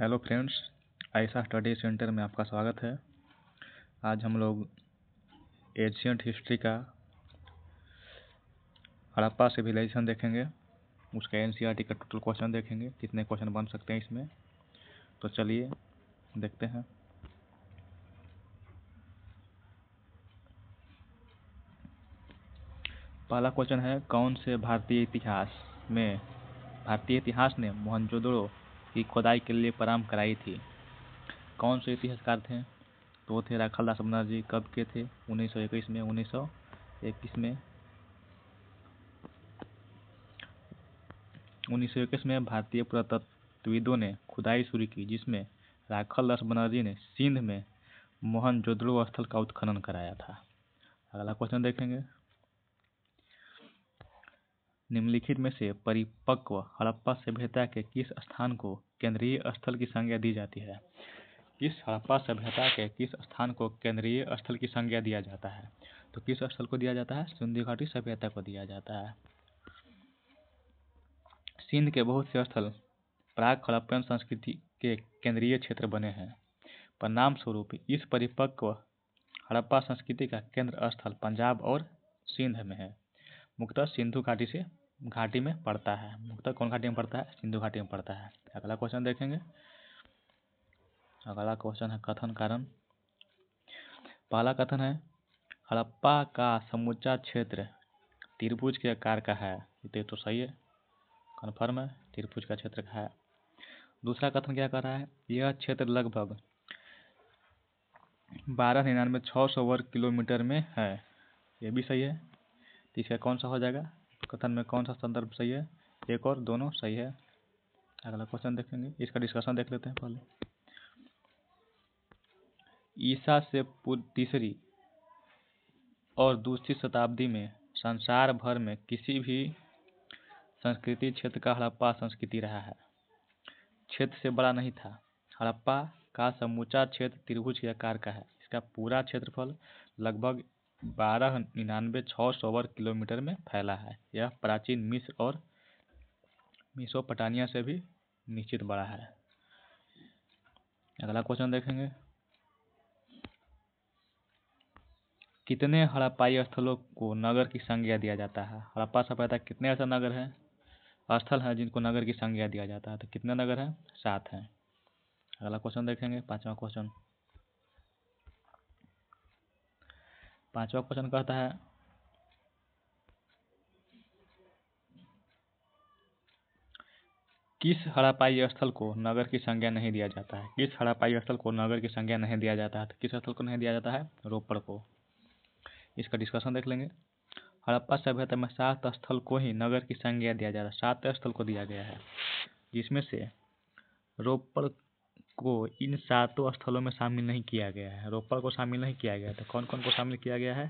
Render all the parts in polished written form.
Hello friends, Ayesha study centre में आपका स्वागत है। आज हम लोग एशियंट हिस्ट्री का हड़प्पा सिविलाइजेशन देखेंगे। उसका एनसीईआरटी का टोटल क्वेश्चन देखेंगे, कितने क्वेश्चन बन सकते हैं इसमें। तो चलिए देखते हैं। पहला क्वेश्चन है, कौन से भारतीय इतिहास ने मोहनजोदड़ो की खोदाई के लिए प्रारंभ कराई थी? कौन से इतिहासकार थे? तो वो थे राखालदास बनर्जी। कब के थे? 1921 में। 1921 में भारतीय पुरातत्वविदों ने खुदाई शुरू की, जिसमें राखालदास बनर्जी ने सिंध में मोहनजोदड़ो स्थल का उत्खनन कराया था। अगला क्वेश्चन देखेंगे। निम्नलिखित में से परिपक्व हड़प्पा सभ्यता के किस स्थान को केंद्रीय स्थल की संज्ञा दी जाती है? किस हड़प्पा सभ्यता के किस स्थान को केंद्रीय स्थल की संज्ञा दिया जाता है? तो किस स्थल को दिया जाता है? सिंधु घाटी सभ्यता को दिया जाता है। सिंध के बहुत से स्थल प्राक हड़प्पन संस्कृति के केंद्रीय क्षेत्र बने हैं। परिणाम स्वरूप इस परिपक्व हड़प्पा संस्कृति का केंद्र स्थल पंजाब और सिंध में है। मुख्यतः सिंधु घाटी में पड़ता है। मुख्यतः कौन घाटी में पड़ता है? सिंधु घाटी में पड़ता है। अगला क्वेश्चन देखेंगे। अगला क्वेश्चन है कथन कारण। पहला कथन है, हड़प्पा का समूचा क्षेत्र त्रिभुज के आकार का है। ये तो सही है, कन्फर्म है, त्रिभुज का क्षेत्र का है। दूसरा कथन क्या कर रहा है? यह क्षेत्र लगभग 12,99,600 वर्ग किलोमीटर में है। ये भी सही है। तीसरा कौन सा हो जाएगा? कथन में कौन सा संदर्भ सही है? एक और दोनों सही है। अगला क्वेश्चन देखेंगे, इसका डिस्कशन देख लेते हैं पहले। ईसा से पूर्व 3री और 2री शताब्दी में संसार भर में किसी भी संस्कृति क्षेत्र का हड़प्पा संस्कृति रहा है। क्षेत्र से बड़ा नहीं था। हड़प्पा का समूचा क्षेत्र त्रिभुज के आकार का है। इसका पूरा क्षेत्रफल लगभग 12,99,600 वर्ग किलोमीटर में फैला है। यह प्राचीन मिस्र और मेसोपोटामिया से भी निश्चित बड़ा है। अगला क्वेश्चन देखेंगे। कितने हड़प्पाई स्थलों को नगर की संज्ञा दिया जाता है? हड़प्पा सभ्यता कितने ऐसे नगर हैं, स्थल हैं जिनको नगर की संज्ञा दिया जाता है? तो कितने नगर हैं? 7 हैं। अगला क्वेश्चन देखेंगे, पांचवा क्वेश्चन कहता है, किस हड़प्पाई स्थल को नगर की संज्ञा नहीं दिया जाता है? किस हड़प्पाई स्थल को नगर की संज्ञा नहीं दिया जाता है? तो किस स्थल को नहीं दिया जाता है? रोपड़ को। इसका डिस्कशन देख लेंगे। हड़प्पा सभ्यता में 7 स्थल को ही नगर की संज्ञा दिया जा रहा है। 7 स्थल को दिया गया है, जिसमें से रोपड़ को इन 7 स्थलों में शामिल नहीं किया गया है। रोपड़ को शामिल नहीं किया गया है। तो कौन कौन को शामिल किया गया है?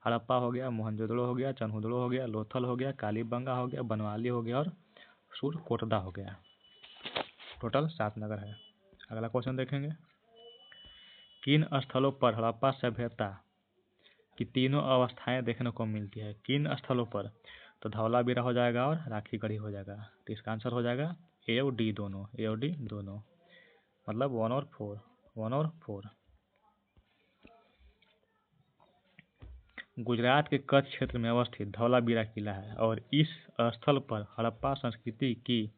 हड़प्पा हो गया, मोहनजोदड़ो हो गया, चन्हुदड़ो हो गया, लोथल हो गया, कालीबंगा हो गया, बनवाली हो गया और सुरकोटदा हो गया। टोटल 7 नगर है। अगला क्वेश्चन देखेंगे। किन स्थलों पर हड़प्पा सभ्यता की तीनों अवस्थाएं देखने को मिलती है? किन स्थलों पर? तो धौलावीरा हो जाएगा और राखी गढ़ी हो जाएगा। तो इसका आंसर हो जाएगा ए और डी दोनों। ए और डी दोनों, मतलब 1 और 4। गुजरात के कच्छ क्षेत्र में अवस्थित धौलावीरा किला है और इस स्थल पर हड़प्पा संस्कृति की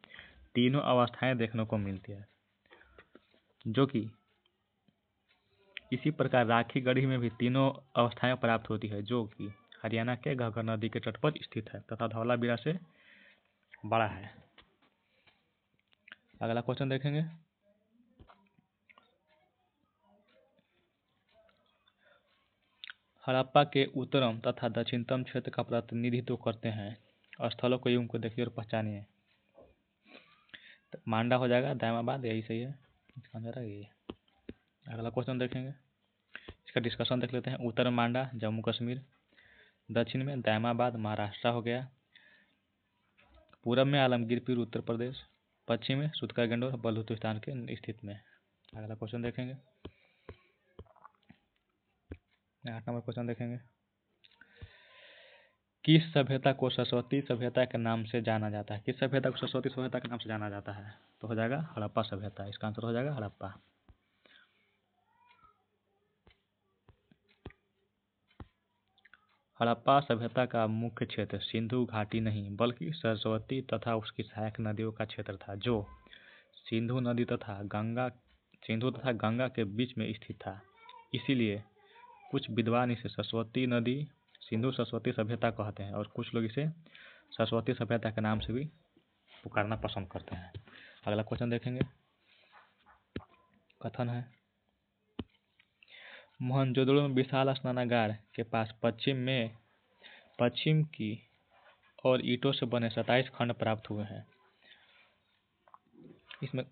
तीनों अवस्थाएं देखने को मिलती है, जो कि इसी प्रकार राखी गढ़ी में भी तीनों अवस्थाएं प्राप्त होती है, जो कि हरियाणा के घग्गर नदी के तट पर स्थित है तथा धौलावीरा से बड़ा है। अगला क्वेश्चन देखेंगे। हड़प्पा के उत्तरम तथा दक्षिणतम क्षेत्र का प्रतिनिधित्व करते हैं स्थलों को यूं को देखिए और पहचानिए। तो मांडा हो जाएगा, दायमाबाद, यही सही है। इसका आंसर है ये। अगला क्वेश्चन देखेंगे, इसका डिस्कशन देख लेते हैं। उत्तर मांडा जम्मू कश्मीर, दक्षिण में दायमाबाद महाराष्ट्र हो गया, पूरब में आलमगीरपुर उत्तर प्रदेश, पश्चिम में सुतका-गंडोर बलूचिस्तान के स्थित में। अगला क्वेश्चन देखेंगे। 8 नंबर क्वेश्चन देखेंगे। किस सभ्यता को सरस्वती सभ्यता के नाम से जाना जाता है? किस सभ्यता को सरस्वती सभ्यता के नाम से जाना जाता है? तो हो जाएगा हड़प्पा सभ्यता। इसका आंसर हो जाएगा हड़प्पा। हड़प्पा सभ्यता का मुख्य क्षेत्र सिंधु घाटी नहीं बल्कि सरस्वती तथा उसकी सहायक नदियों का क्षेत्र था, जो सिंधु तथा गंगा के बीच में स्थित था। इसीलिए कुछ विद्वान इसे सरस्वती नदी सिंधु सरस्वती सभ्यता कहते हैं और कुछ लोग इसे सरस्वती सभ्यता के नाम से भी पुकारना पसंद करते हैं। अगला क्वेश्चन देखेंगे। कथन है, मोहनजोदड़ो में विशाल स्नानागार के पास पश्चिम की और ईंटों से बने 27 खंड प्राप्त हुए हैं। इसमें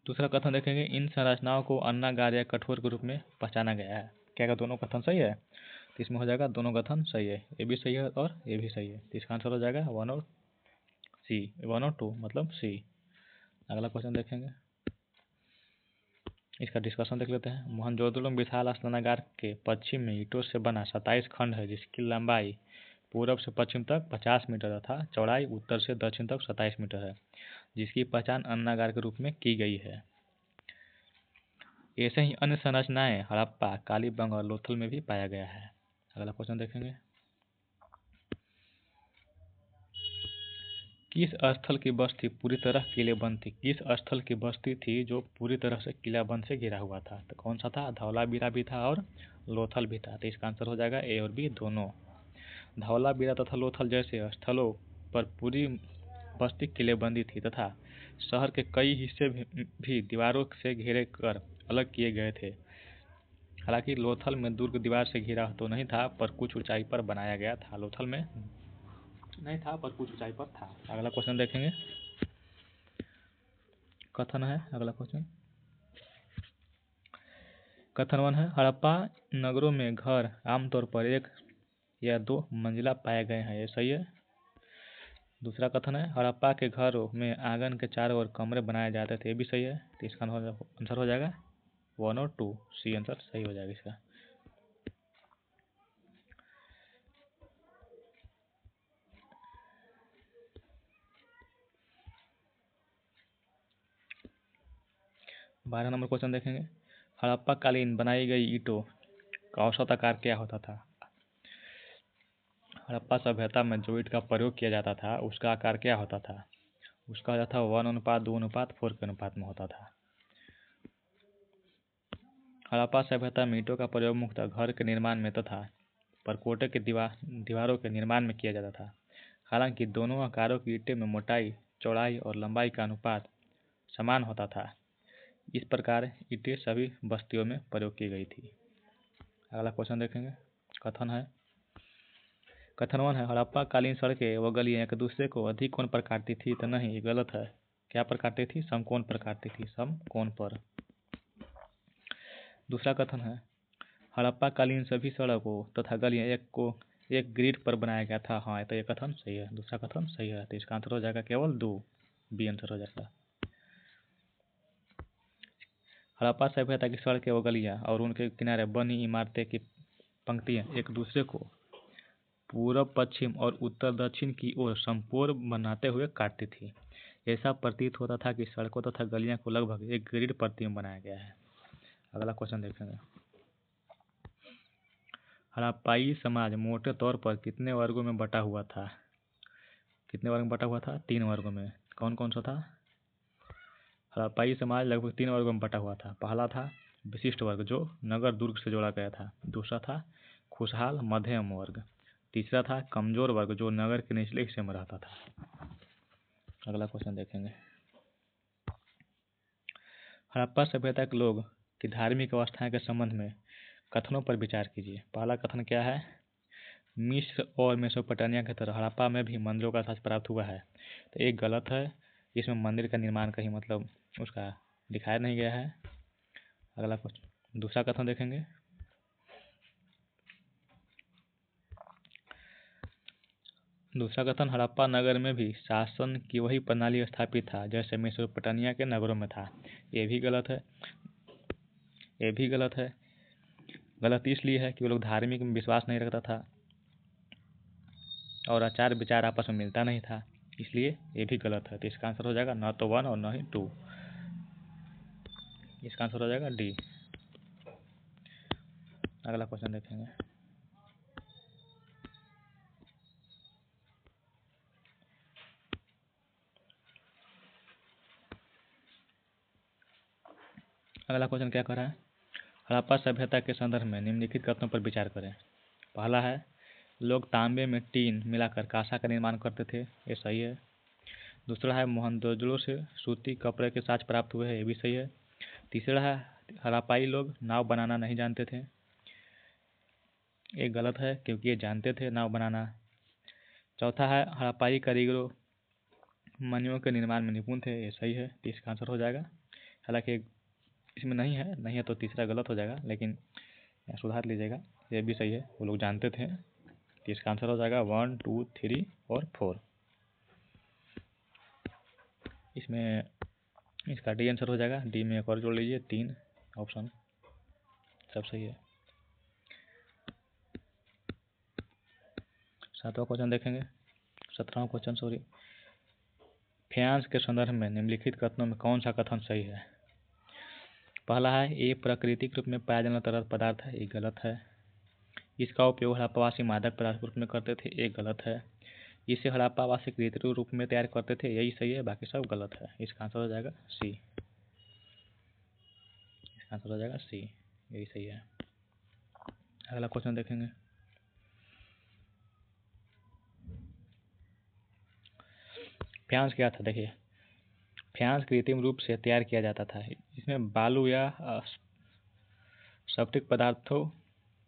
दूसरा कथन देखेंगे, इन संरचनाओं को अन्नागार या कठोर के रूप में पहचाना गया है। क्या दोनों कथन सही है? तो इसमें हो जाएगा दोनों कथन सही है, ये भी सही है और ये भी सही है। तो इसका आंसर हो जाएगा 1 और 2 मतलब सी। अगला क्वेश्चन देखेंगे, इसका डिस्कशन देख लेते हैं। मोहनजोदड़ो में विशाल स्नानागार के पश्चिम में ईंटों से बना 27 खंड है, जिसकी लंबाई पूर्व से पश्चिम तक 50 मीटर तथा चौड़ाई उत्तर से दक्षिण तक 27 मीटर है, जिसकी पहचान अन्नागार के रूप में की गई है। ऐसे ही अन्य संरचनाएं हड़प्पा, कालीबंगा और लोथल में भी पाया गया है। अगला क्वेश्चन देखेंगे, किस स्थल की बस्ती पूरी तरह किलेबंद थी? किस स्थल की बस्ती थी जो पूरी तरह से किलाबंद से घिरा हुआ था? तो कौन सा था? धौलावीरा भी था और लोथल भी था। तो इसका आंसर हो जाएगा ए और बी दोनों। धौलावीरा तथा लोथल जैसे स्थलों पर पूरी बस्ती किलेबंदी थी तथा शहर के कई हिस्से भी दीवारों से घेरे कर अलग किए गए थे। हालांकि लोथल में दुर्ग दीवार से घिरा तो नहीं था, पर कुछ ऊंचाई पर बनाया गया था। लोथल में नहीं था, पर कुछ ऊंचाई पर था। अगला क्वेश्चन देखेंगे। कथन है अगला क्वेश्चन, कथन 1 है, हड़प्पा नगरों में घर आमतौर पर 1 या 2 मंजिला पाए गए हैं। ये सही है। दूसरा कथन है, हड़प्पा के घरों में आंगन के चारों ओर कमरे बनाए जाते थे। ये भी सही है। तो इसका आंसर हो जाएगा 1 और 2, सी आंसर सही हो जाएगा इसका। बारह नंबर क्वेश्चन देखेंगे, हड़प्पा कालीन बनाई गई ईंटों का औसत आकार क्या होता था? हड़प्पा सभ्यता में जो ईंट का प्रयोग किया जाता था उसका आकार क्या होता था? उसका होता था 1:2:4 के अनुपात में होता था। हड़प्पा सभ्यता में ईंटों का प्रयोग मुख्यतः घर के निर्माण में तथा परकोटे के दीवारों के निर्माण में किया जाता था। हालांकि दोनों आकारों की ईंटें में मोटाई, चौड़ाई और लंबाई का अनुपात समान होता था। इस प्रकार ईंटें सभी बस्तियों में प्रयोग की गई थी। अगला क्वेश्चन देखेंगे। कथन 1 है, हड़प्पा कालीन सड़कें व गलियां एक दूसरे को अधिक कोण पर काटती थी। तो नहीं, ये गलत है। क्या पर काटती थी? समकोण पर काटती थी, समकोण पर। दूसरा कथन है, हड़प्पा कालीन सभी सड़कों तथा गलियां एक ग्रिड पर बनाया गया था। हाँ, तो ये कथन सही है। दूसरा कथन सही है। तो इसका आंसर हो जाएगा केवल 2, बी आंसर हो जाएगा। हड़प्पा सभ्यता की सड़कें व गलियां और उनके किनारे बनी इमारतें की पंक्तियां एक दूसरे को पूर्व पश्चिम और उत्तर दक्षिण की ओर संपूर्ण बनाते हुए काटती थी। ऐसा प्रतीत होता था कि सड़कों तथा गलियां को लगभग एक ग्रिड प्रति में बनाया गया है। अगला क्वेश्चन देखेंगे, हड़प्पाई समाज मोटे तौर पर कितने वर्गों में बटा हुआ था? कितने वर्ग में बटा हुआ था? 3 वर्गों में। कौन कौन सा था? हड़प्पाई समाज लगभग 3 वर्गों में बटा हुआ था। पहला था विशिष्ट वर्ग, जो नगर दुर्ग से जोड़ा गया था। दूसरा था खुशहाल मध्यम वर्ग। तीसरा था कमजोर वर्ग, जो नगर के निचले हिस्से में रहता था। अगला क्वेश्चन देखेंगे, हड़प्पा सभ्यता के लोग की धार्मिक अवस्थाएं के संबंध में कथनों पर विचार कीजिए। पहला कथन क्या है? मिस्र और मेसोपोटामिया की तरह हड़प्पा में भी मंदिरों का साक्ष्य प्राप्त हुआ है। तो एक गलत है, इसमें मंदिर का निर्माण कहीं मतलब उसका दिखाया नहीं गया है। अगला क्वेश्चन, दूसरा कथन देखेंगे, दूसरा कथन, हड़प्पा नगर में भी शासन की वही प्रणाली स्थापित था जैसे मेसोपोटामिया के नगरों में था। ये भी गलत है। ये भी गलत है। गलत इसलिए है कि वो लोग धार्मिक में विश्वास नहीं रखता था। और आचार विचार आपस में मिलता नहीं था, इसलिए ये भी गलत है। तो इसका आंसर हो जाएगा न तो 1 और न ही 2। इसका आंसर हो जाएगा डी। अगला क्वेश्चन देखेंगे। अगला क्वेश्चन क्या कर रहा है, हड़प्पा सभ्यता के संदर्भ में निम्नलिखित कथनों पर विचार करें। पहला है, लोग तांबे में टीन मिलाकर कांसा का निर्माण करते थे, ये सही है। दूसरा है, मोहनजोदड़ो से सूती कपड़े के साज प्राप्त हुए हैं, ये भी सही है। तीसरा है, हड़प्पाई लोग नाव बनाना नहीं जानते थे, ये गलत है क्योंकि ये जानते थे नाव बनाना। चौथा है, हड़प्पाई कारीगरों मणियों के निर्माण में निपुण थे, ये सही है। तो इसका आंसर हो जाएगा, हालांकि इसमें नहीं है तो तीसरा गलत हो जाएगा, लेकिन सुधार लीजिएगा, ये भी सही है, वो लोग जानते थे। तो इसका आंसर हो जाएगा 1, 2, 3 और 4। इसमें इसका डी आंसर हो जाएगा। डी में एक और जोड़ लीजिए, 3 ऑप्शन सब सही है। 7वां क्वेश्चन देखेंगे, 17वां क्वेश्चन सॉरी। फ्रांस के संदर्भ में निम्नलिखित कथनों में कौन सा कथन सही है। पहला है, ये प्राकृतिक रूप में पाया जाने वाला तरल पदार्थ है, ये गलत है। इसका उपयोग हड़प्पावासी मादक पदार्थ के रूप में करते थे, ये गलत है। इसे हड़प्पावासी कृत्रिम रूप में तैयार करते थे, यही सही है, बाकी सब गलत है। इसका आंसर हो जाएगा सी। इसका आंसर हो जाएगा सी, यही सही है। अगला क्वेश्चन देखेंगे। फ्रांस क्या था, देखिए फ्रांस कृत्रिम रूप से तैयार किया जाता था। इसमें बालू या स्फटिक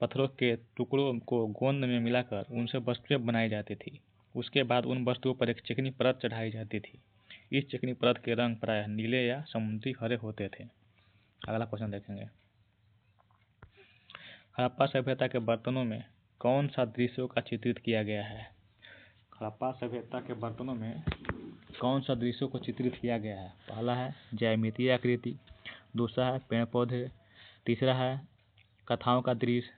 पत्थरों के टुकड़ों को गोंद में मिलाकर उनसे वस्तुएं बनाई जाती थी। उसके बाद उन वस्तुओं पर एक चिकनी परत चढ़ाई जाती थी। इस चिकनी परत के रंग प्रायः नीले या समुद्री हरे होते थे। अगला क्वेश्चन देखेंगे। हड़प्पा सभ्यता के बर्तनों में कौन सा दृश्यों का चित्रित किया गया है। हड़प्पा सभ्यता के बर्तनों में कौन सा दृश्यों को चित्रित किया गया है। पहला है ज्यामितीय आकृति, दूसरा है पेड़ पौधे, तीसरा है कथाओं का दृश्य।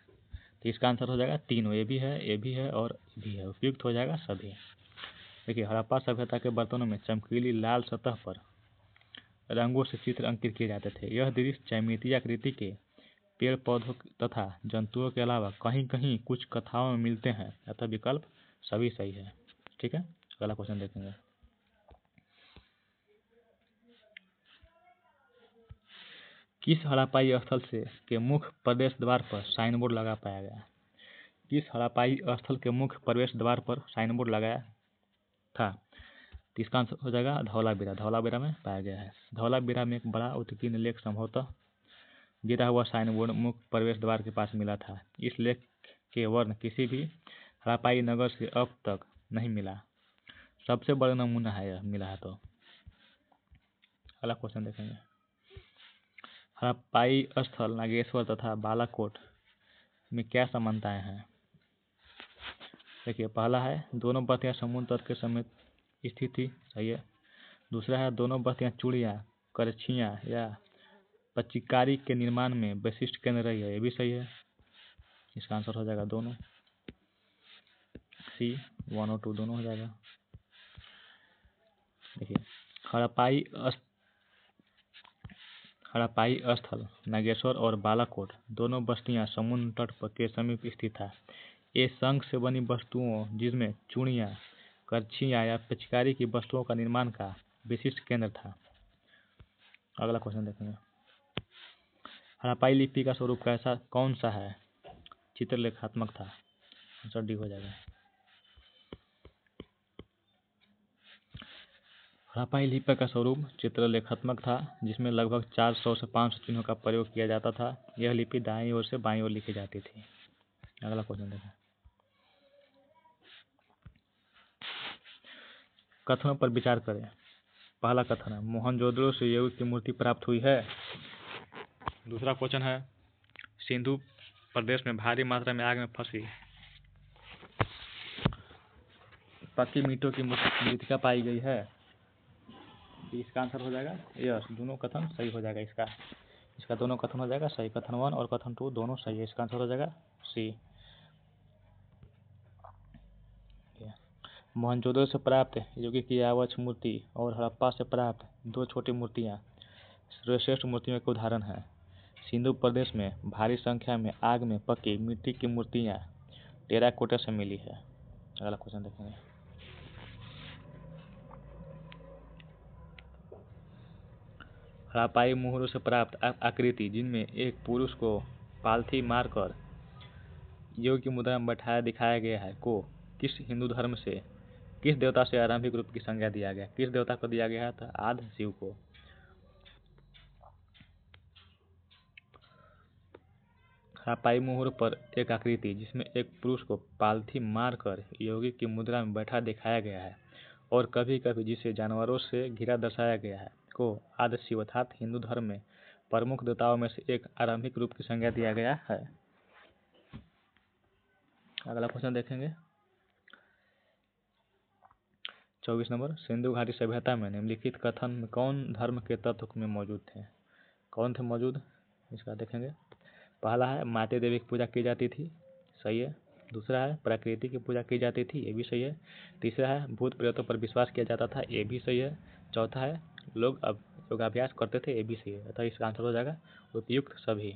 तो इसका आंसर हो जाएगा तीनों, ये भी है, ये भी है और ये भी है, उपयुक्त हो जाएगा सभी। देखिए हड़प्पा सभ्यता के बर्तनों में चमकीली लाल सतह पर रंगों से चित्र अंकित किए जाते थे। यह दृश्य ज्यामितीय आकृति के पेड़ पौधों तथा जंतुओं के अलावा कहीं कहीं कुछ कथाओं में मिलते हैं, अतः विकल्प सभी सही है। ठीक है, अगला क्वेश्चन देखेंगे। किस हड़प्पाई स्थल से के मुख्य प्रवेश द्वार पर साइन बोर्ड लगा पाया गया। किस हड़प्पाई स्थल के मुख्य प्रवेश द्वार पर साइन बोर्ड लगाया था। तो इसका आंसर हो जाएगा धौलावीरा। धौलावीरा में पाया गया है। धौलावीरा में एक बड़ा उत्कीर्ण लेख संभवतः गिरा हुआ साइन बोर्ड मुख्य प्रवेश द्वार के पास मिला था। इस लेख के वर्ण किसी भी हड़प्पाई नगर से अब तक नहीं मिला। सबसे बड़ा नमूना है यह, मिला है तो। अगला क्वेश्चन देखेंगे। हड़प्पाई स्थल नागेश्वर तथा बालाकोट में क्या समानताएं हैं। देखिए पहला है, दोनों बस्तियां समुद्र तट के समीप स्थित थी, सही है। दूसरा है, दोनों बस्तियां चूड़ियाँ, करछियाँ या पचिकारी के निर्माण में विशिष्ट केंद्र रही है, ये भी सही है। इसका आंसर हो जाएगा दोनों, सी 1 और 2 दोनों हो जाएगा। देखिए हड़प्पाई स्थल नागेश्वर और बालाकोट दोनों बस्तियां समुद्र तट के समीप स्थित था। ये शंख से बनी वस्तुओं जिसमें चूड़ियाँ, करछियाँ या पिचकारी की वस्तुओं का निर्माण का विशिष्ट केंद्र था। अगला क्वेश्चन देखेंगे। हड़प्पाई लिपि का स्वरूप कौन सा है। चित्रलेखात्मक था, आंसर डी हो जाएगा। हड़प्पाई लिपि का स्वरूप चित्रलेखात्मक था, जिसमें लगभग 400 से 500 चिन्हों का प्रयोग किया जाता था। यह लिपि दाईं ओर से बाईं ओर लिखी जाती थी। अगला क्वेश्चन देखें। कथनों पर विचार करें। पहला कथन है, मोहनजोदड़ो से युग की मूर्ति प्राप्त हुई है। दूसरा क्वेश्चन है, सिंधु प्रदेश में भारी मात्रा में आग में फंसी पक्की ईंटों की मृतिका पाई गई है। इसका आंसर हो जाएगा यस, दोनों कथन सही हो जाएगा। इसका दोनों कथन हो जाएगा सही। कथन 1 और कथन 2 दोनों सही है। इसका आंसर हो जाएगा सी। मोहनजोदड़ो से प्राप्त योगी की यावछ मूर्ति और हड़प्पा से प्राप्त 2 छोटी मूर्तियाँ सर्वश्रेष्ठ मूर्तियों के उदाहरण हैं। सिंधु प्रदेश में भारी संख्या में आग में पकी मिट्टी की मूर्तियाँ टेराकोटा से मिली है। अगला क्वेश्चन देखेंगे। हड़प्पाई मुहरों से प्राप्त आकृति जिनमें एक पुरुष को पालथी मारकर योग की मुद्रा में बैठाया दिखाया गया है को किस हिंदू धर्म से किस देवता से आरंभिक रूप की संज्ञा दिया गया? किस देवता को दिया गया था? आदि शिव को। हड़प्पाई मुहर पर एक आकृति जिसमें एक पुरुष को पालथी मारकर योगी की मुद्रा में बैठा दिखाया गया है और कभी कभी जिसे जानवरों से घिरा दर्शाया गया है को आदि शिव अर्थात हिंदू धर्म में प्रमुख देवताओं में से एक आरंभिक रूप की संज्ञा दिया गया है। अगला क्वेश्चन देखेंगे 24 नंबर। सिंधु घाटी सभ्यता में निम्नलिखित कथन में कौन धर्म के तत्व में मौजूद थे? कौन थे मौजूद? इसका देखेंगे। पहला है माता देवी की पूजा की जाती थी, सही है। दूसरा है प्रकृति की पूजा की जाती थी, ये भी सही है। तीसरा है भूत प्रेतों पर विश्वास किया जाता था, ये भी सही है। चौथा है लोग अब योगाभ्यास करते थे, ये भी सही है। अतः इसका आंसर हो जाएगा उपयुक्त सभी।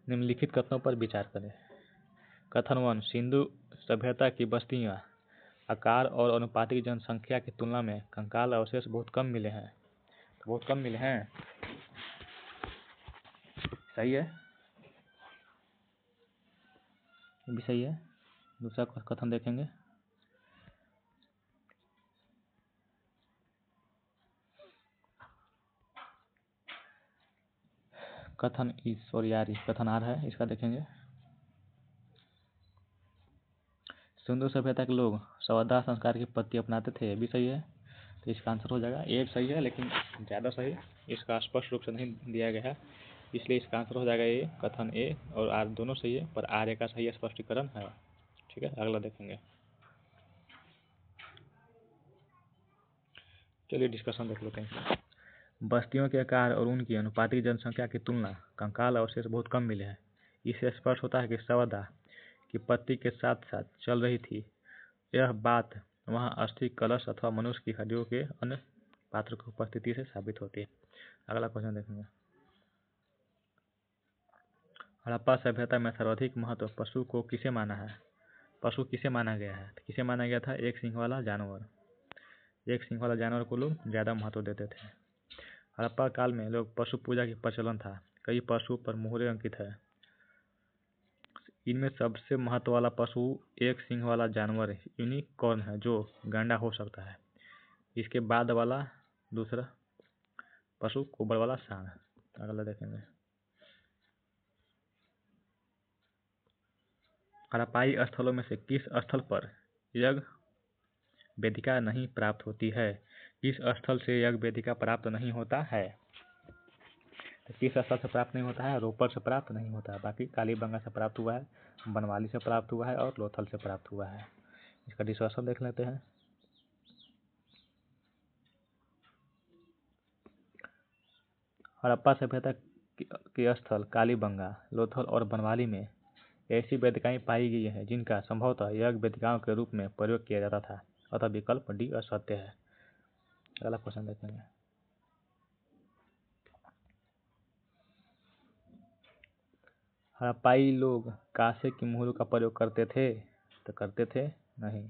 निम्नलिखित कथनों पर विचार करें। कथन 1, सिंधु सभ्यता की बस्तियां आकार और अनुपातिक जनसंख्या की तुलना में कंकाल अवशेष बहुत कम मिले हैं। तो बहुत कम मिले हैं, सही है, ये भी सही है। दूसरा कथन देखेंगे। कथन कथन आ रहा है, इसका देखेंगे। सिंधु सभ्यता के लोग शवदाह संस्कार की पद्धति अपनाते थे, ये भी सही है। तो इसका आंसर हो जाएगा एक सही है, लेकिन ज़्यादा सही इसका स्पष्ट रूप से नहीं दिया गया है, इसलिए इसका आंसर हो जाएगा ए। कथन ए और आर दोनों सही है, पर आर ए का सही स्पष्टीकरण है। ठीक है, अगला देखेंगे। चलिए डिस्कशन देख लेते हैं। बस्तियों के आकार और उनकी अनुपातिक जनसंख्या की तुलना कंकाल अवशेष बहुत कम मिले हैं। इससे स्पष्ट होता है कि शवदाह की पत्ती के साथ साथ चल रही थी। यह बात वहाँ अस्थि कलश अथवा मनुष्य की हड्डियों के अन्य पात्र की उपस्थिति से साबित होती है। अगला क्वेश्चन देखेंगे। हड़प्पा सभ्यता में सर्वाधिक महत्व पशु को किसे माना है? पशु किसे माना गया है? तो किसे माना गया था? एक सिंह वाला जानवर। एक सिंह वाला जानवर को लोग ज़्यादा महत्व देते थे। हड़प्पा काल में लोग पशु पूजा की प्रचलन था। कई पशु पर मुहरें अंकित है। इनमें सबसे महत्व वाला पशु एक सिंह वाला जानवर यूनिकॉर्न है, जो गैंडा हो सकता है। इसके बाद वाला दूसरा पशु कुबड़ वाला सांड। अगला देखेंगे। हड़प्पाई स्थलों में से किस स्थल पर यज्ञ वेदिका नहीं प्राप्त होती है? किस स्थल से यज्ञ वेदिका प्राप्त नहीं होता है? तो किस स्थल से प्राप्त नहीं होता है? रोपड़ से प्राप्त नहीं होता है, बाकी कालीबंगा से प्राप्त हुआ है, बनवाली से प्राप्त हुआ है और लोथल से प्राप्त हुआ है। इसका डिस्कशन देख लेते हैं। हड़प्पा सभ्यता के स्थल कालीबंगा, लोथल और बनवाली में ऐसी वेदिकाएं पाई गई हैं जिनका संभवतः यज्ञ वेदिकाओं के रूप में प्रयोग किया जाता था, अतः विकल्प डी असत्य है। अगला क्वेश्चन देखेंगे। हड़प्पाई लोग कांसे की मुहरों का प्रयोग करते थे? तो करते थे नहीं।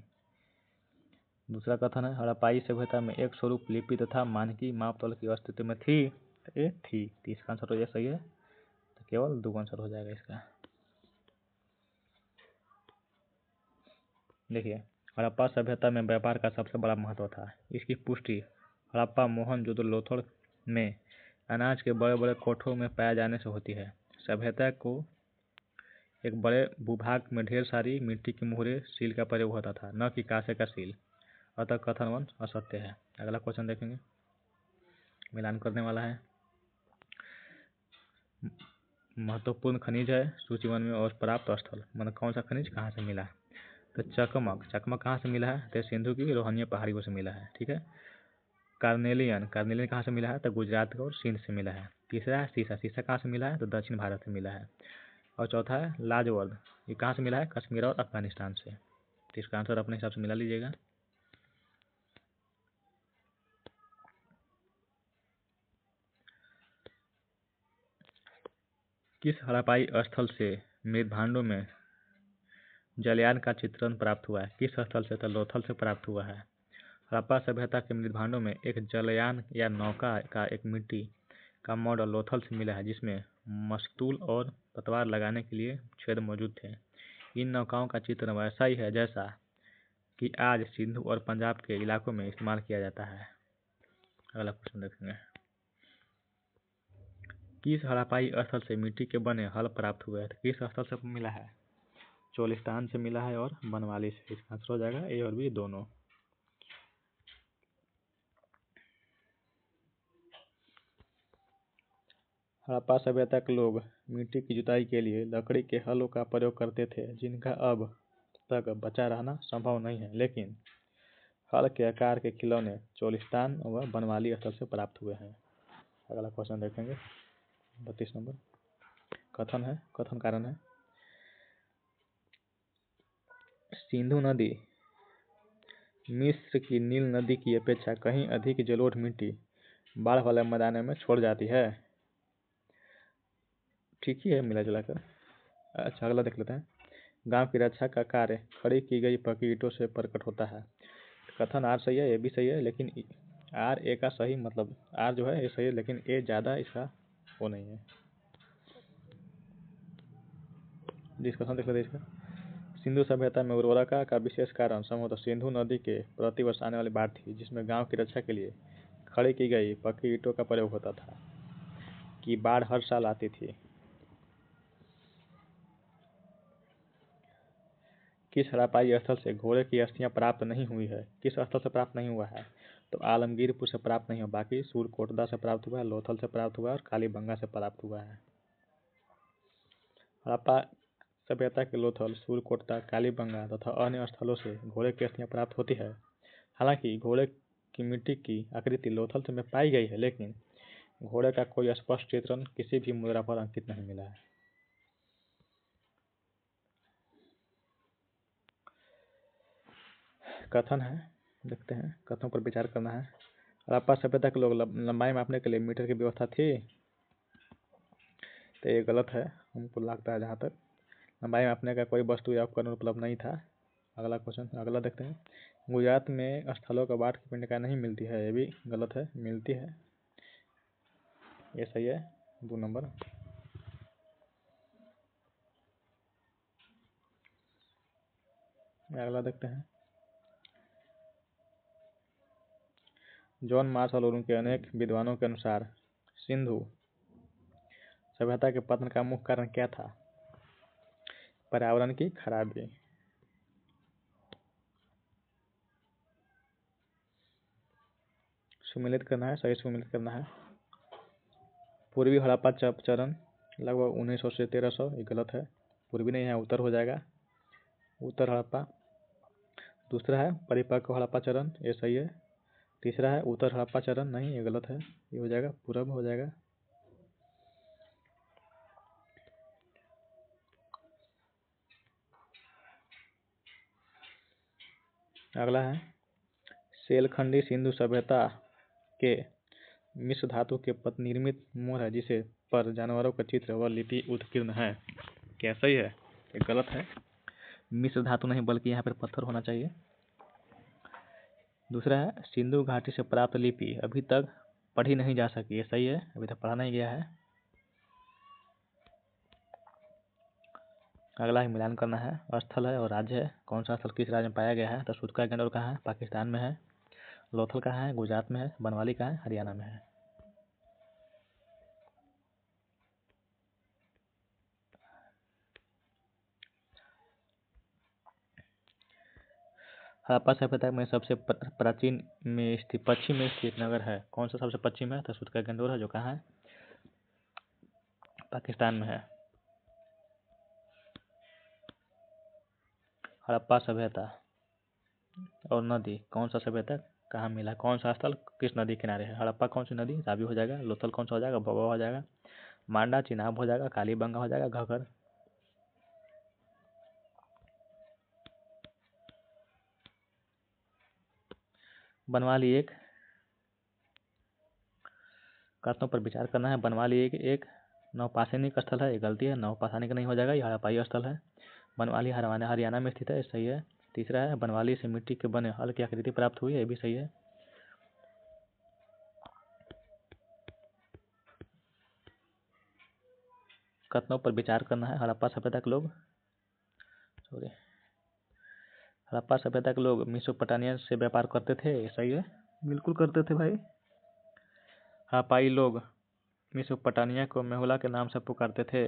दूसरा कथन है हड़प्पाई सभ्यता में एक स्वरूप लिपि तथा मानकी मापतौल की अस्तित्व में थी? तो ये थी। तो इसका आंसर हो जाए सही है, तो केवल 2 आंसर हो जाएगा इसका। देखिए, हड़प्पा सभ्यता में व्यापार का सबसे बड़ा महत्व था। इसकी पुष्टि हड़प्पा मोहनजोदड़ो लोथल में अनाज के बड़े बड़े कोठों में पाए जाने से होती है। सभ्यता को एक बड़े भूभाग में ढेर सारी मिट्टी की मुहरें सील का प्रयोग होता था, न कि कांसे का सील, अतः कथन 1 असत्य है। अगला क्वेश्चन देखेंगे, मिलान करने वाला है। महत्वपूर्ण खनिज है सूची 1 में और प्राप्त स्थल, मतलब कौन सा खनिज कहाँ से मिला? तो चकमक कहाँ से मिला है? तो सिंधु की रोहनिया पहाड़ियों से मिला है। ठीक है। कार्नेलियन कहाँ से मिला है? तो गुजरात और सिंध से मिला है। तीसरा है सीसा कहाँ से मिला है? तो दक्षिण भारत से मिला है। और चौथा है लाजवर्द। ये कहाँ से मिला है? कश्मीर और अफगानिस्तान से। तो इसका आंसर अपने हिसाब से मिला लीजिएगा। किस हड़प्पाई स्थल से मृदभांडों में जलयान का चित्रण प्राप्त हुआ है? किस स्थल से? तो लोथल से प्राप्त हुआ है। हड़प्पा सभ्यता के मृदभांडों में एक जलयान या नौका का एक मिट्टी का मॉडल लोथल से मिला है, जिसमें मस्तूल और पतवार लगाने के लिए छेद मौजूद थे। इन नौकाओं का चित्रण वैसा ही है जैसा कि आज सिंधु और पंजाब के इलाकों में इस्तेमाल किया जाता है। अगला क्वेश्चन देखेंगे। किस हड़प्पाई स्थल से मिट्टी के बने हल प्राप्त हुए हैं? किस स्थल से मिला है? चोलिस्तान से मिला है और बनवाली से। इसका आंसर हो जाएगा ए और बी दोनों। हड़प्पा सभ्यता के लोग मिट्टी की जुताई के लिए लकड़ी के हलों का प्रयोग करते थे, जिनका अब तक बचा रहना संभव नहीं है, लेकिन हल के आकार के खिलौने चोलिस्तान व बनवाली स्थल से प्राप्त हुए हैं। अगला क्वेश्चन देखेंगे 32 नंबर। कथन कारण है सिंधु नदी मिस्र की नील नदी की अपेक्षा कहीं अधिक जलोढ़ मिट्टी बाढ़ वाले मैदानों में छोड़ जाती है। ठीक ही है मिला जुलाकर। अच्छा अगला देख लेते हैं। गांव की रक्षा का कार्य खड़ी की गई पक्की ईंटों से प्रकट होता है। कथन आर सही है, ए भी सही है, लेकिन आर ए का सही मतलब आर जो है ये सही है, लेकिन ए ज़्यादा इसका वो नहीं है। डिस्कशन देख लेते हैं इसका। सिंधु सभ्यता में उर्वरता का विशेष कारण संभवतः सिंधु नदी के प्रतिवर्ष आने वाली बाढ़ थी, जिसमें गांव की रक्षा के लिए खड़ी की गई पक्की ईंटों का प्रयोग होता था। कि बाढ़ हर साल आती थी। किस हड़प्पाई स्थल से घोड़े की अस्थियां प्राप्त नहीं हुई है? किस स्थल से प्राप्त नहीं हुआ है? तो आलमगीरपुर से प्राप्त नहीं हुआ, बाकी सूरकोटदा से प्राप्त हुआ है, लोथल से प्राप्त हुआ है और कालीबंगा से प्राप्त हुआ है। हड़प्पा सभ्यता के लोथल, सूरकोटदा, कालीबंगा तथा अन्य स्थलों से घोड़े की अस्थियां प्राप्त होती है। हालांकि घोड़े की मिट्टी की आकृति लोथल से में पाई गई है, लेकिन घोड़े का कोई स्पष्ट चित्रण किसी भी मुद्रा पर अंकित नहीं मिला है। कथन है, देखते हैं, कथनों पर विचार करना है। हड़प्पा सभ्यता के लोग लंबाई मापने के लिए मीटर की व्यवस्था थी, तो ये गलत है हमको लगता है। जहाँ तक लंबाई मापने का कोई वस्तु या उपकरण उपलब्ध नहीं था। अगला क्वेश्चन अगला देखते हैं। गुजरात में स्थलों का बाढ़ की पिंडिका नहीं मिलती है, ये भी गलत है, मिलती है, ये सही है 2 नंबर। अगला देखते हैं। जॉन मार्शल और उनके अनेक विद्वानों के अनुसार सिंधु सभ्यता के पतन का मुख्य कारण क्या था? पर्यावरण की खराबी। सुमिलित करना है, सही सुमिलित करना है। पूर्वी हड़प्पा चरण लगभग 1900 से 1300, ये गलत है, पूर्वी नहीं है, उत्तर हो जाएगा, उत्तर हड़प्पा। दूसरा है परिपक्व हड़प्पा चरण, ये सही है। तीसरा है उत्तर हड़प्पा चरण, नहीं ये गलत है, ये हो जाएगा पूरब हो जाएगा। अगला है सेलखंडी सिंधु सभ्यता के मिश्र धातु के पत्थर निर्मित मोहर है, जिसे पर जानवरों का चित्र व लिपि उत्कीर्ण है। क्या सही है? ये गलत है, मिश्र धातु नहीं बल्कि यहाँ पर पत्थर होना चाहिए। दूसरा है सिंधु घाटी से प्राप्त लिपि अभी तक पढ़ी नहीं जा सकी, ये सही है, अभी तक पढ़ा नहीं गया है। अगला ही मिलान करना है। स्थल है और राज्य है, कौन सा स्थल किस राज्य में पाया गया है? तो सूतका गंडोर कहाँ है? पाकिस्तान में है। लोथल कहाँ है? गुजरात में है। बनवाली कहाँ है? हरियाणा में है। हड़प्पा सभ्यता में सबसे प्राचीन में स्थित पश्चिम में स्थित नगर है, कौन सा सबसे पश्चिम है? तो सूतका गंडोर है, जो कहाँ है? पाकिस्तान में है। हड़प्पा सभ्यता और नदी, कौन सा सभ्यता कहाँ मिला? कौन सा स्थल किस नदी किनारे है? हड़प्पा कौन सी नदी? रावी हो जाएगा। लोथल कौन सा हो जाएगा? भोगवा हो जाएगा। मांडा चिनाब हो जाएगा। कालीबंगा हो जाएगा। घगर बनवाली एक, कथनों पर विचार करना है। बनवाली एक नवपाषाणिक स्थल है, ये गलती है, नवपाषाणिक नहीं हो जाएगा, ये हड़प्पाई स्थल है। बनवाली हरियाणा में स्थित है, ये सही है। तीसरा है बनवाली से मिट्टी के बने हल की आकृति प्राप्त हुई है, ये भी सही है। कथनों पर विचार करना है। हड़प्पा सभ्यता के लोग मेसोपोटामिया से व्यापार करते थे, ये सही है, बिल्कुल करते थे भाई। हड़प्पाई लोग मेसोपोटामिया को मेहुला के नाम से पुकारते थे।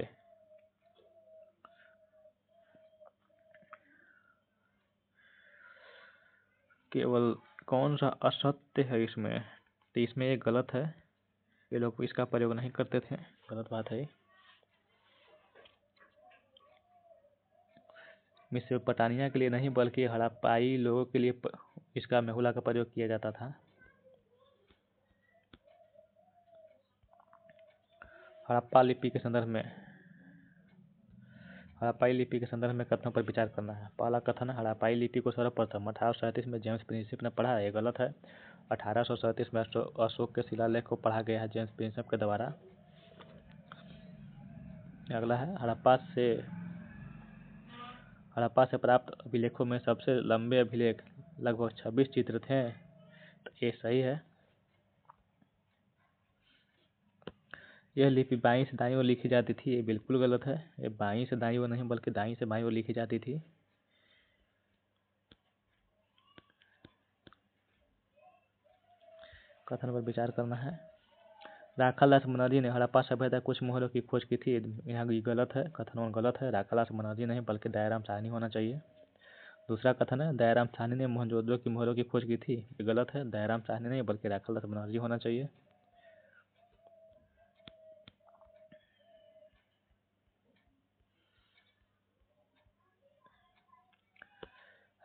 केवल कौन सा असत्य है इसमें, तो इसमें ये गलत है, ये लोग इसका प्रयोग नहीं करते थे, गलत बात है। मेसोपोटामिया के लिए नहीं बल्कि हड़प्पाई लोगों के लिए इसका मेहुला का प्रयोग किया जाता था। हड़प्पाई लिपि के संदर्भ में कथनों पर विचार करना है। पहला कथन है हड़प्पाई लिपि को सर्वप्रथम 1837 में जेम्स प्रिंसेप ने पढ़ा है, ये गलत है। 1837 में अशोक के शिलालेख को पढ़ा गया है जेम्स प्रिंसेप के द्वारा। अगला है हड़प्पा से प्राप्त अभिलेखों में सबसे लंबे अभिलेख लगभग 26 चित्र थे, तो ये सही है। यह लिपि बाईं से दाईं ओर लिखी जाती थी, ये बिल्कुल गलत है, ये बाईं से दाईं ओर नहीं बल्कि दाईं से बाईं ओर लिखी जाती थी। कथन पर विचार करना है। राखालदास बनर्जी ने हड़प्पा सभ्यता कुछ मोहरों की खोज की थी, यहाँ गलत है, कथन गलत है, राखालदास बनर्जी नहीं बल्कि दयाराम साहनी होना चाहिए। दूसरा कथन है दयाराम साहनी ने मोहनजोदड़ो की मोहरों की खोज की थी, ये गलत है, दयाराम साहनी नहीं बल्कि राखालदास बनर्जी होना चाहिए।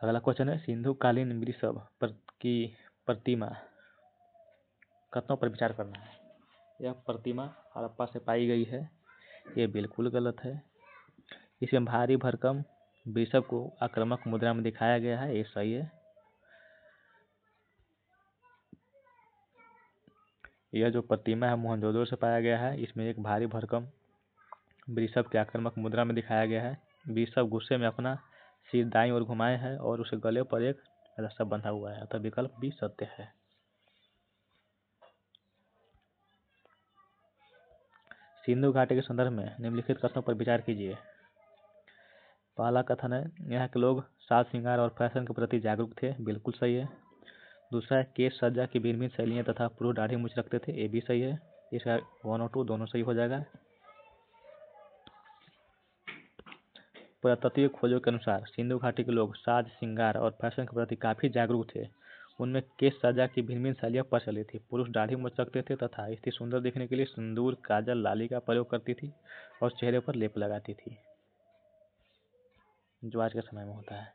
अगला क्वेश्चन है सिंधु कालीन वृषभ की प्रतिमा, कथनों पर विचार करना है। यह प्रतिमा हड़प्पा से पाई गई है, ये बिल्कुल गलत है। इसमें भारी भरकम वृषभ को आक्रामक मुद्रा में दिखाया गया है, ये सही है। यह जो प्रतिमा है मोहनजोदड़ो से पाया गया है, इसमें एक भारी भरकम वृषभ के आक्रामक मुद्रा में दिखाया गया है। वृषभ गुस्से में अपना सिर दाईं ओर घुमाए है और उसे गले पर एक रस्सा बंधा हुआ है, अतः विकल्प भी सत्य है। सिंधु घाटी के संदर्भ में निम्नलिखित कथनों पर विचार कीजिए। पहला कथन है यहाँ के लोग साज श्रृंगार और फैशन के प्रति जागरूक थे, बिल्कुल सही है। दूसरा है केश सज्जा की भिन्न भिन्न शैलियाँ तथा पुरुष दाढ़ी मूंछ रखते थे, ये भी सही है। इसका 1 और 2 दोनों सही हो जाएगा। पुरातत्वीय खोजों के अनुसार सिंधु घाटी के लोग साज श्रृंगार और फैशन के प्रति काफी जागरूक थे। उनमें केश सज्जा की भिन्न भिन्न शैलियाँ प्रचलित थी, पुरुष दाढ़ी मूंछ रखते थे तथा स्त्री सुंदर दिखने के लिए सिंदूर, काजल, लाली का प्रयोग करती थी और चेहरे पर लेप लगाती थी, जो आज के समय में होता है।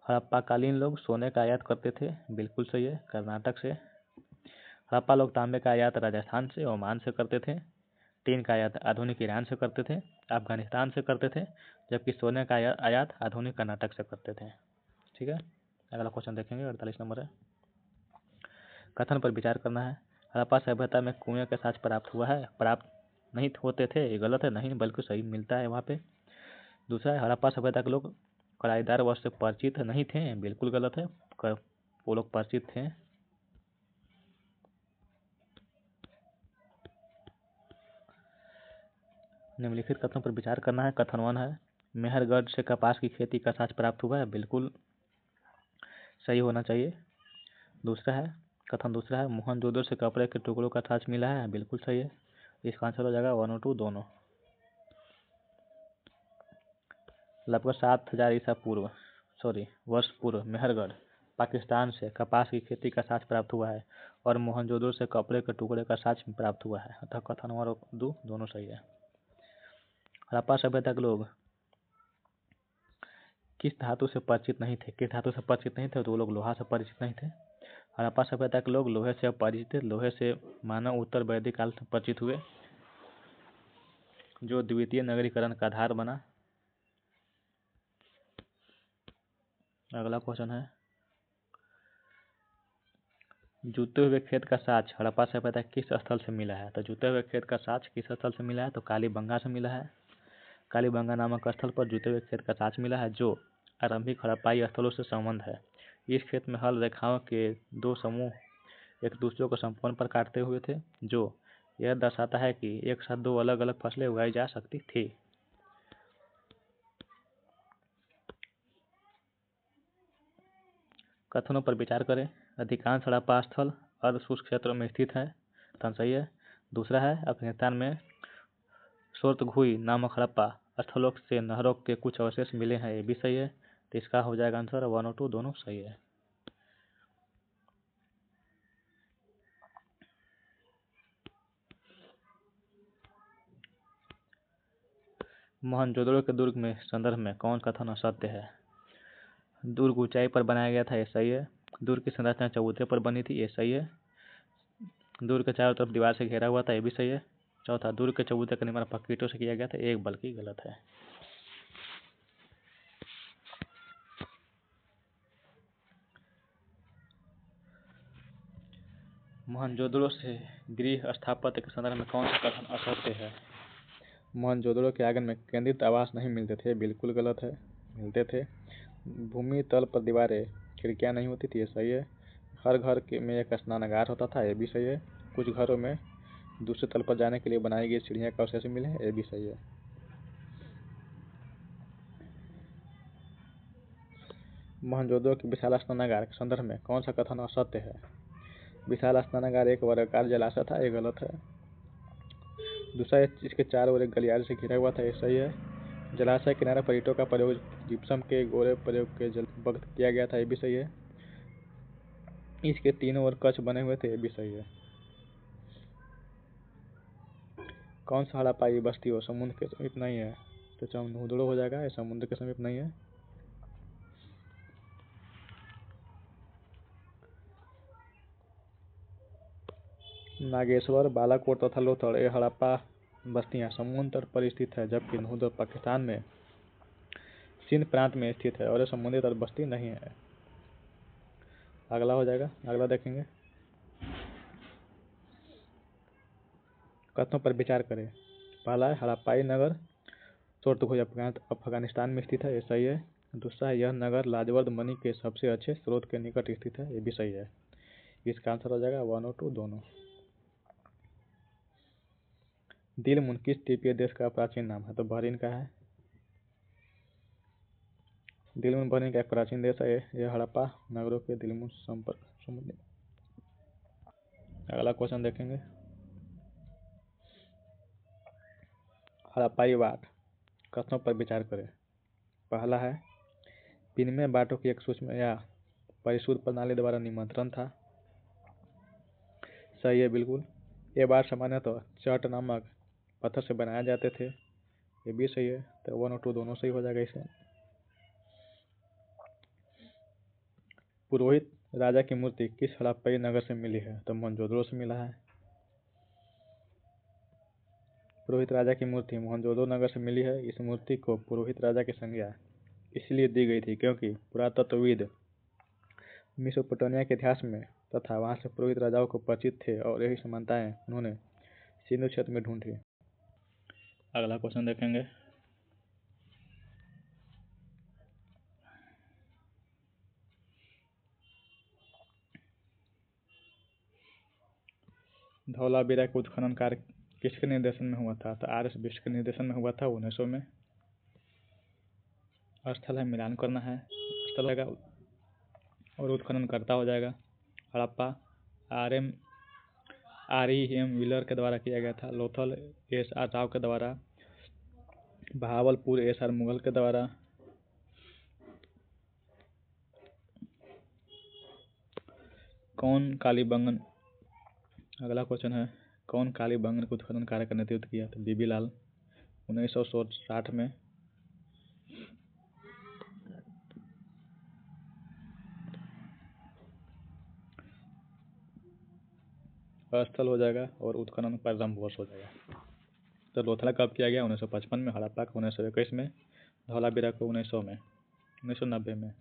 हड़प्पाकालीन लोग सोने का आयात करते थे, बिल्कुल सही है, कर्नाटक से। हड़प्पा लोग तांबे का आयात राजस्थान से, ओमान से करते थे। टीन का आयात आधुनिक ईरान से करते थे, अफगानिस्तान से करते थे, जबकि सोने का आयात आधुनिक कर्नाटक से करते थे। ठीक है, अगला क्वेश्चन देखेंगे, 48 नंबर है। कथन पर विचार करना है। हड़प्पा सभ्यता में कुएं का साक्ष्य प्राप्त हुआ है, प्राप्त नहीं होते थे, ये गलत है, नहीं बल्कि सही मिलता है वहाँ पे। दूसरा है हड़प्पा सभ्यता के लोग कढ़ाईदार वस्त्र से परिचित नहीं थे, बिल्कुल गलत है, वो लोग परिचित थे। निम्नलिखित कथनों पर विचार करना है। कथन 1 है मेहरगढ़ से कपास की खेती का साक्ष्य प्राप्त हुआ है, बिल्कुल सही होना चाहिए। कथन दूसरा है मोहनजोदड़ो से कपड़े के टुकड़ों का साक्ष्य मिला है, बिल्कुल सही है। इसका आंसर हो जाएगा 1 और 2 दोनों। लगभग 7000 वर्ष पूर्व मेहरगढ़ पाकिस्तान से कपास की खेती का साक्ष्य प्राप्त हुआ है और मोहनजोदड़ो से कपड़े के टुकड़े का साक्ष्य प्राप्त हुआ है, अतः कथन 1 और 2 दोनों सही है। हड़प्पा सभ्यता के लोग किस धातु से परिचित नहीं थे, तो वो लोग लोहा से परिचित नहीं थे। हड़प्पा सभ्यता के लोग लोहे से परिचित थे, लोहे से मानव उत्तर वैदिक काल से परिचित हुए, जो द्वितीय नगरीकरण का आधार बना। अगला क्वेश्चन है जूते हुए खेत का साँच हड़प्पा सभ्यता किस स्थल से मिला है? तो जूते हुए खेत का साँच किस स्थल से मिला है? तो कालीबंगा से मिला है। कालीबंगा नामक स्थल पर जूते हुए खेत का साँच मिला है, जो आरंभिक हड़प्पाई स्थलों से संबंध है। इस खेत में हल रेखाओं के दो समूह एक दूसरे को समकोण पर काटते हुए थे, जो यह दर्शाता है कि एक साथ दो अलग अलग फसलें उगाई जा सकती थी। कथनों पर विचार करें। अधिकांश हड़प्पा स्थल अर्ध शुष्क क्षेत्रों में स्थित है, कथन सही है। दूसरा है, अफगानिस्तान में शोरतघुई नामक हड़प्पा स्थलों से नहरों के कुछ अवशेष मिले हैं, ये भी सही है। तो इसका हो जाएगा आंसर 1 और 2 दोनों सही है। मोहनजोदड़ो के दुर्ग में संदर्भ में कौन कथन असत्य है? दुर्ग ऊंचाई पर बनाया गया था, ये सही है। दुर्ग की संरचना चबूतरे पर बनी थी, ये सही है। दुर्ग के चारों तरफ दीवार से घेरा हुआ था, ये भी सही है। चौथा, दुर्ग के चबूतरे का निर्माण पक्की ईंटों से किया गया था, एक बल्कि गलत है। मोहनजोदड़ो से गृह स्थापत्य के संदर्भ में कौन सा कथन असत्य है? मोहनजोदड़ो के आंगन में केंद्रित आवास नहीं मिलते थे, बिल्कुल गलत है। मिलते थे। भूमि तल पर दीवारें खिड़कियां नहीं होती थी, ये सही है। हर घर में एक स्नानागार होता था, ये भी सही है। कुछ घरों में दूसरे तल पर जाने के लिए बनाई गई सीढ़ियां का अवशेष मिले हैं, ये भी सही है। मोहनजोदड़ो के विशाल स्नानागार के संदर्भ में कौन सा कथन असत्य है? विशाल स्नानागार एक वर्गाकार जलाशय था, ये गलत है। दूसरा, इसके चारों ओर एक गलियारे से घिरा हुआ था, ये सही है। जलाशय किनारे पर ईंटों का प्रयोग जिप्सम के गोले प्रयोग के वक्त किया गया था, ये भी सही है। इसके तीनों ओर कक्ष बने हुए थे, ये भी सही है। कौन सा हड़प्पाई बस्ती हो समुद्र के समीप नहीं है? तो चमनहुदड़ो हो जाएगा, ये समुद्र के समीप नहीं है। नागेश्वर, बालाकोट तथा लोथड़ ये हड़प्पा बस्तियां समुद्र तट पर स्थित है, जबकि नहुदड़ पाकिस्तान में सिंध प्रांत में स्थित है और ये समुद्री तट बस्ती नहीं है। अगला हो जाएगा, अगला देखेंगे। कथनों पर विचार करें। पहला है, हड़प्पाई नगर शोरतघुई अफगानिस्तान में स्थित है, ये सही है। दूसरा है, यह नगर लाजवर्द मणि के सबसे अच्छे स्रोत के निकट स्थित है, ये भी सही है। इसका आंसर हो जाएगा 1 और 2 दोनों। दिलमुन किस द्वीपीय देश का प्राचीन नाम है? तो बहरीन का है। दिलमुन बहरीन का एक प्राचीन देश है, यह हड़प्पा नगरों के दिलमुन संपर्क समुद्र। अगला क्वेश्चन देखेंगे। हड़प्पाई वाट कथनों पर विचार करें। पहला है, विनिमय बाटों की एक सूक्ष्म या परिशुद्ध प्रणाली द्वारा निमंत्रण था, सही है बिल्कुल। ये बाट सामान्यतः चट नामक पत्थर से बनाए जाते थे, ये भी सही है। तो 1 और 2 दोनों सही हो जाएगा इसमें। पुरोहित राजा की मूर्ति किस हड़प्पाई नगर से मिली है? तो मोहनजोदड़ो से मिला है। पुरोहित राजा की मूर्ति मोहनजोदड़ो नगर से मिली है। इस मूर्ति को पुरोहित राजा की संज्ञा इसलिए दी गई थी क्योंकि पुरातत्वविद मेसोपोटामिया के इतिहास में तथा वहां से पुरोहित राजाओं को परिचित थे और यही समानताएं उन्होंने सिंधु क्षेत्र में ढूंढी। अगला क्वेश्चन देखेंगे। धौलावीरा का उत्खनन कार्य किसके निर्देशन में हुआ था? तो RS बिष्ट के निर्देशन में हुआ था 1900 में। स्थल है मिलान करना है, स्थल होगा और उत्खनन करता हो जाएगा हड़प्पा REM व्हीलर के द्वारा किया गया था। लोथल SR राव के द्वारा। बहावलपुर SR मुगल के द्वारा। कौन कालीबंगन अगला क्वेश्चन है, कौन कालीबंगन के उत्खनन कार्य का नेतृत्व किया? तो बीबी लाल 1960 में। स्थल हो जाएगा और उत्खनन प्रारंभ वर्ष हो जाएगा। तो लोथला कब किया गया? 1955 में। हड़प्पा का 1921 में। धौलावीरा को 1900 में, 1990 में।